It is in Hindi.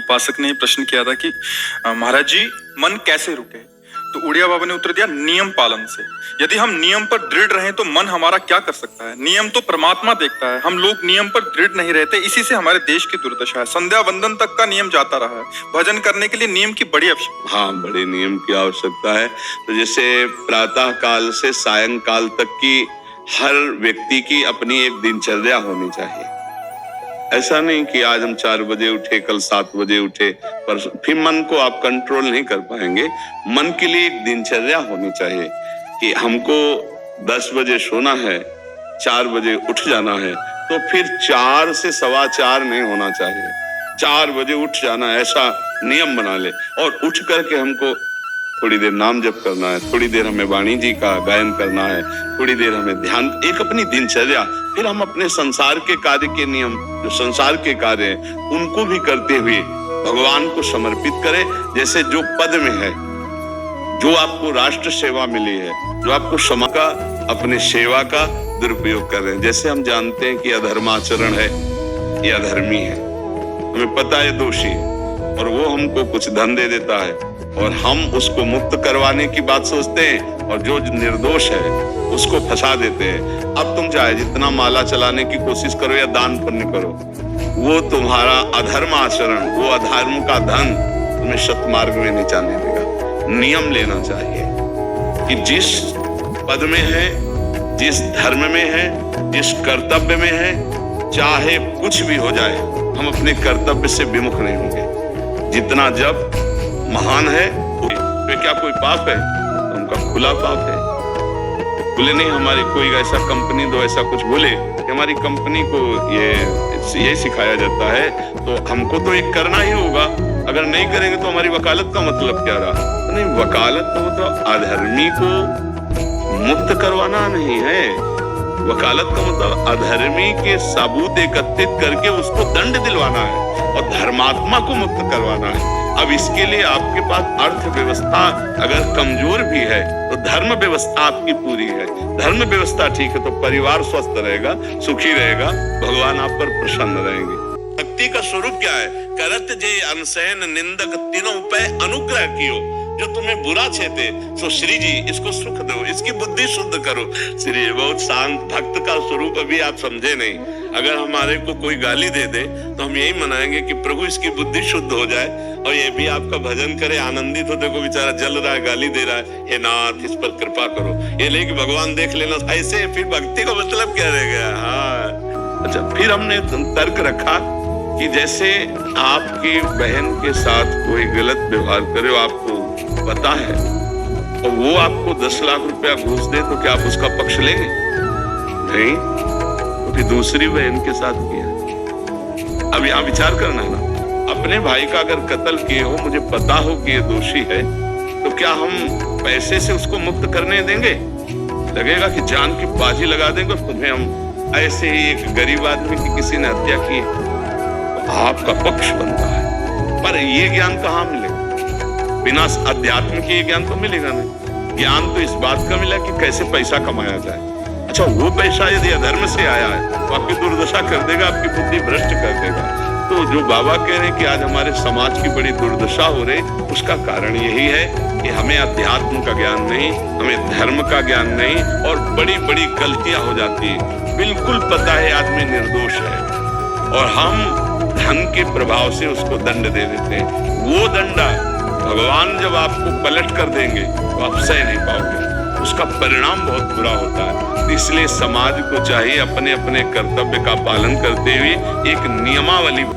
उपासक ने प्रश्न किया था कि महाराज जी मन कैसे रुके। तो उड़िया बाबा ने उत्तर दिया नियम पालन से। यदि हम नियम पर दृढ़ रहें तो मन हमारा क्या कर सकता है। नियम तो परमात्मा देखता है, हम लोग नियम पर दृढ़ नहीं रहते, इसी से हमारे देश की दुर्दशा है। संध्या वंदन तक का नियम जाता रहा है, भजन करने के लिए नियम की बड़ी आवश्यकता। हाँ, बड़े नियम की आवश्यकता है। तो जैसे प्रातः काल से सायंकाल तक की हर व्यक्ति की अपनी एक दिनचर्या होनी चाहिए। ऐसा नहीं कि आज हम 4 बजे उठे, कल 7 बजे उठे, पर फिर मन को आप कंट्रोल नहीं कर पाएंगे। मन के लिए एक दिनचर्या होनी चाहिए कि हमको 10 बजे सोना है, 4 बजे उठ जाना है, तो फिर 4 से 4:15 नहीं होना चाहिए, 4 बजे उठ जाना, ऐसा नियम बना ले। और उठ करके हमको थोड़ी देर नाम जप करना है, थोड़ी देर हमें वाणी जी का गायन करना है, थोड़ी देर हमें ध्यान, एक अपनी दिनचर्या। फिर हम अपने संसार के कार्य के नियम, जो संसार के कार्य हैं, उनको भी करते हुए भगवान को समर्पित करें। जैसे जो पद में है, जो आपको राष्ट्र सेवा मिली है, जो आपको समाज का, अपने सेवा का दुरुपयोग कर रहे हैं। जैसे हम जानते हैं कि अधर्माचरण है, ये अधर्मी है, हमें पता है दोषी है, और वो हमको कुछ धन दे देता है और हम उसको मुक्त करवाने की बात सोचते हैं, और जो निर्दोष है उसको फंसा देते हैं। अब तुम चाहे जितना माला चलाने की कोशिश करो या दान पुण्य करो, वो तुम्हारा अधर्म आचरण, वो अधर्म का धन तुम्हें सतमार्ग में नहीं जाने देगा। नियम लेना चाहिए कि जिस पद में है, जिस धर्म में है, जिस कर्तव्य में है, चाहे कुछ भी हो जाए, हम अपने कर्तव्य से विमुख नहीं होंगे। जितना जब महान है, तो क्या कोई पाप है? उनका खुला पाप है। बोले नहीं, हमारी कोई ऐसा कंपनी दो, ऐसा कुछ बोले कि हमारी कंपनी को ये सिखाया जाता है, तो हमको तो एक करना ही होगा, अगर नहीं करेंगे तो हमारी वकालत का मतलब क्या रहा? तो नहीं, वकालत तो मतलब अधर्मी को मुक्त करवाना नहीं है। वकालत का मतलब अधर्मी के सबूत एकत्रित करके उसको दंड दिलवाना है और धर्मात्मा को मुक्त करवाना है। अब इसके लिए आपके पास अर्थव्यवस्था अगर कमजोर भी है तो धर्म व्यवस्था आपकी पूरी है। धर्म व्यवस्था ठीक है तो परिवार स्वस्थ रहेगा, सुखी रहेगा, भगवान आप पर प्रसन्न रहेंगे। भक्ति का स्वरूप क्या है? करत जे अनसैन निंदक तीनों पे अनुग्रह कियो, जो तुम्हें बुरा छेते सो श्री जी इसको सुख दो, इसकी बुद्धि शुद्ध करो। श्री बहुत शांत भक्त का स्वरूप अभी आप समझे नहीं। अगर हमारे को कोई गाली दे दे तो हम यही मनाएंगे कि प्रभु इसकी बुद्धि शुद्ध हो जाए और ये भी आपका भजन करे, आनंदित हो। देखो बेचारा जल रहा है, गाली दे रहा है, हे नाथ इस पर कृपा करो, ये नहीं कि भगवान देख लेना। ऐसे फिर भक्ति का मतलब क्या रह गया? हाँ, अच्छा, फिर हमने तर्क रखा कि जैसे आपकी बहन के साथ कोई गलत व्यवहार करे, आपको पता है, और वो आपको 10 लाख रुपया घूस दे, तो क्या आप उसका पक्ष लेंगे? नहीं, तो फिर दूसरी बहन के साथ किया। अब यहाँ विचार करना है ना, अपने भाई का अगर कत्ल किए हो, मुझे पता हो कि ये दोषी है, तो क्या हम पैसे से उसको मुक्त करने देंगे? लगेगा कि जान की बाजी लगा देंगे तुम्हें हम। ऐसे ही एक गरीब आदमी की किसी ने हत्या की, तो आपका पक्ष बनता है। पर ये ज्ञान कहाँ मिलेगा? बिना अध्यात्म के ज्ञान तो मिलेगा नहीं। ज्ञान तो इस बात का मिला कि कैसे पैसा कमाया जाए। अच्छा, वो पैसा यदि अधर्म से आया है तो आपकी दुर्दशा कर देगा, आपकी बुद्धि भ्रष्ट कर देगा। तो जो बाबा कह रहे हैं कि आज हमारे समाज की बड़ी दुर्दशा हो रही, उसका कारण यही है कि हमें अध्यात्म का ज्ञान नहीं, हमें धर्म का ज्ञान नहीं, और बड़ी बड़ी गलतियां हो जाती है। बिल्कुल पता है आदमी निर्दोष है और हम धन के प्रभाव से उसको दंड दे देते हैं। वो दंडा भगवान जब आपको पलट कर देंगे तो आप सह नहीं पाओगे, उसका परिणाम बहुत बुरा होता है। इसलिए समाज को चाहिए अपने अपने कर्तव्य का पालन करते हुए एक नियमावली